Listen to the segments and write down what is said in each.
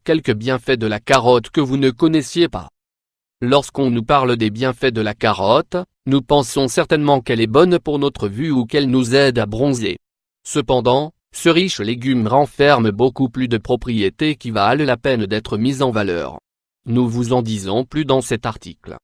quelques bienfaits de la carotte que vous ne connaissiez pas. Lorsqu'on nous parle des bienfaits de la carotte, nous pensons certainement qu'elle est bonne pour notre vue ou qu'elle nous aide à bronzer. Cependant, ce riche légume renferme beaucoup plus de propriétés qui valent la peine d'être mises en valeur. Nous vous en disons plus dans cet article.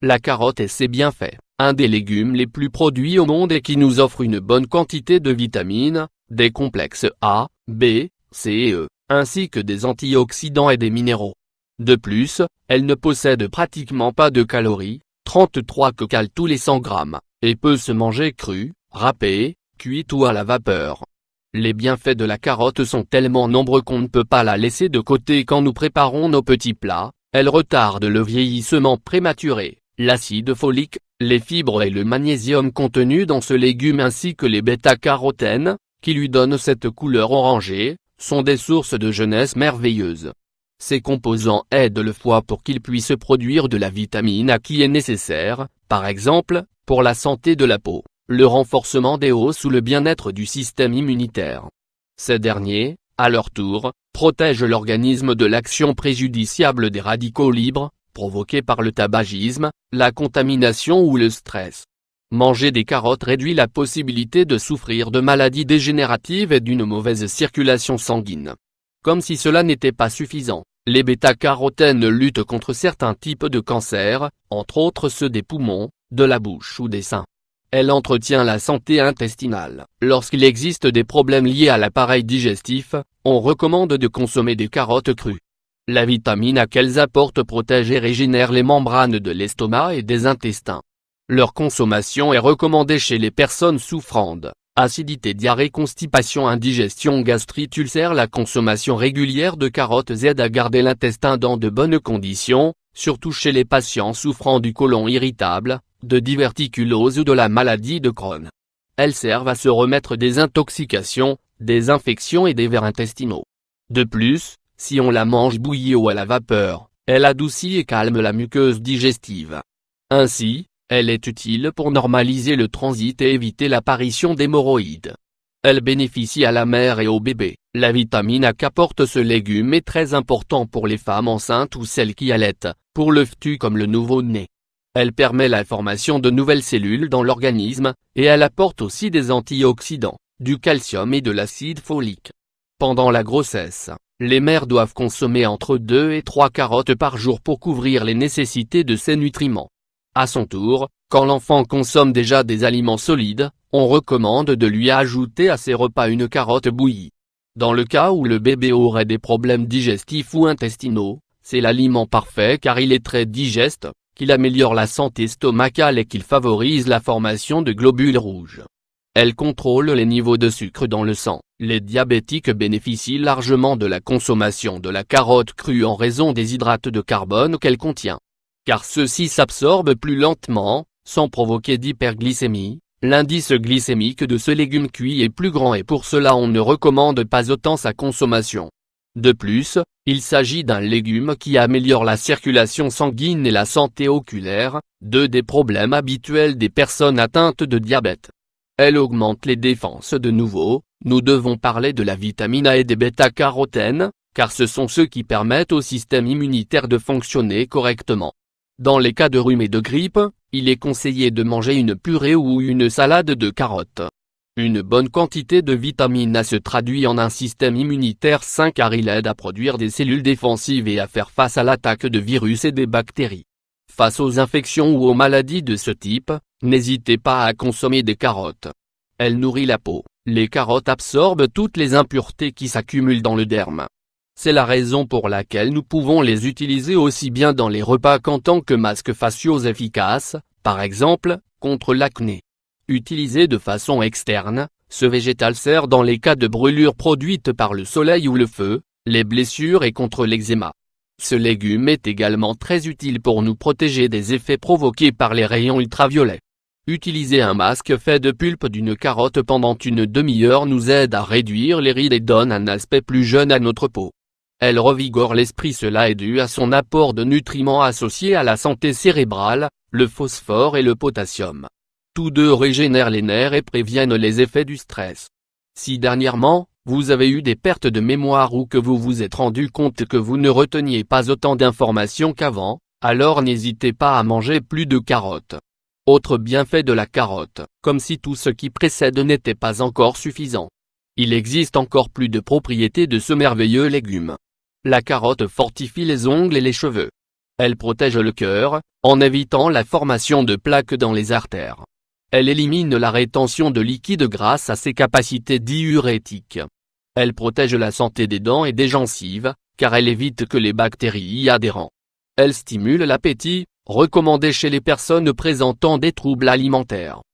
La carotte et ses bienfaits, un des légumes les plus produits au monde et qui nous offre une bonne quantité de vitamines, des complexes A, B, C et E, ainsi que des antioxydants et des minéraux. De plus, elle ne possède pratiquement pas de calories, 33 kcal tous les 100 grammes, et peut se manger crue, râpée, cuite ou à la vapeur. Les bienfaits de la carotte sont tellement nombreux qu'on ne peut pas la laisser de côté quand nous préparons nos petits plats. Elle retarde le vieillissement prématuré, l'acide folique, les fibres et le magnésium contenus dans ce légume ainsi que les bêta-carotènes, qui lui donnent cette couleur orangée, sont des sources de jeunesse merveilleuses. Ces composants aident le foie pour qu'il puisse produire de la vitamine A qui est nécessaire, par exemple, pour la santé de la peau, le renforcement des os ou le bien-être du système immunitaire. Ces derniers, à leur tour, protègent l'organisme de l'action préjudiciable des radicaux libres, provoqués par le tabagisme, la contamination ou le stress. Manger des carottes réduit la possibilité de souffrir de maladies dégénératives et d'une mauvaise circulation sanguine. Comme si cela n'était pas suffisant, les bêta-carotènes luttent contre certains types de cancers, entre autres ceux des poumons, de la bouche ou des seins. Elle entretient la santé intestinale. Lorsqu'il existe des problèmes liés à l'appareil digestif, on recommande de consommer des carottes crues. La vitamine A qu'elles apportent protège et régénère les membranes de l'estomac et des intestins. Leur consommation est recommandée chez les personnes souffrant d'acidité, diarrhée, constipation, indigestion, gastrite, ulcère. La consommation régulière de carottes aide à garder l'intestin dans de bonnes conditions, surtout chez les patients souffrant du côlon irritable, de diverticulose ou de la maladie de Crohn. Elles servent à se remettre des intoxications, des infections et des vers intestinaux. De plus, si on la mange bouillie ou à la vapeur, elle adoucit et calme la muqueuse digestive. Ainsi, elle est utile pour normaliser le transit et éviter l'apparition d'hémorroïdes. Elle bénéficie à la mère et au bébé. La vitamine A qu'apporte ce légume est très important pour les femmes enceintes ou celles qui allaitent, pour le fœtus comme le nouveau-né. Elle permet la formation de nouvelles cellules dans l'organisme, et elle apporte aussi des antioxydants, du calcium et de l'acide folique. Pendant la grossesse, les mères doivent consommer entre 2 et 3 carottes par jour pour couvrir les nécessités de ces nutriments. À son tour, quand l'enfant consomme déjà des aliments solides, on recommande de lui ajouter à ses repas une carotte bouillie. Dans le cas où le bébé aurait des problèmes digestifs ou intestinaux, c'est l'aliment parfait car il est très digeste, qu'il améliore la santé stomacale et qu'il favorise la formation de globules rouges. Elle contrôle les niveaux de sucre dans le sang. Les diabétiques bénéficient largement de la consommation de la carotte crue en raison des hydrates de carbone qu'elle contient. Car ceux-ci s'absorbent plus lentement, sans provoquer d'hyperglycémie. L'indice glycémique de ce légume cuit est plus grand et pour cela on ne recommande pas autant sa consommation. De plus, il s'agit d'un légume qui améliore la circulation sanguine et la santé oculaire, deux des problèmes habituels des personnes atteintes de diabète. Elle augmente les défenses. De nouveau, nous devons parler de la vitamine A et des bêta-carotènes, car ce sont ceux qui permettent au système immunitaire de fonctionner correctement. Dans les cas de rhume et de grippe, il est conseillé de manger une purée ou une salade de carottes. Une bonne quantité de vitamine A se traduit en un système immunitaire sain car il aide à produire des cellules défensives et à faire face à l'attaque de virus et des bactéries. Face aux infections ou aux maladies de ce type, n'hésitez pas à consommer des carottes. Elle nourrit la peau. Les carottes absorbent toutes les impuretés qui s'accumulent dans le derme. C'est la raison pour laquelle nous pouvons les utiliser aussi bien dans les repas qu'en tant que masques faciaux efficaces, par exemple, contre l'acné. Utilisé de façon externe, ce végétal sert dans les cas de brûlures produites par le soleil ou le feu, les blessures et contre l'eczéma. Ce légume est également très utile pour nous protéger des effets provoqués par les rayons ultraviolets. Utiliser un masque fait de pulpe d'une carotte pendant une demi-heure nous aide à réduire les rides et donne un aspect plus jeune à notre peau. Elle revigore l'esprit, cela est dû à son apport de nutriments associés à la santé cérébrale, le phosphore et le potassium. Tous deux régénèrent les nerfs et préviennent les effets du stress. Si dernièrement, vous avez eu des pertes de mémoire ou que vous vous êtes rendu compte que vous ne reteniez pas autant d'informations qu'avant, alors n'hésitez pas à manger plus de carottes. Autre bienfait de la carotte, comme si tout ce qui précède n'était pas encore suffisant. Il existe encore plus de propriétés de ce merveilleux légume. La carotte fortifie les ongles et les cheveux. Elle protège le cœur, en évitant la formation de plaques dans les artères. Elle élimine la rétention de liquide grâce à ses capacités diurétiques. Elle protège la santé des dents et des gencives, car elle évite que les bactéries y adhèrent. Elle stimule l'appétit, recommandée chez les personnes présentant des troubles alimentaires.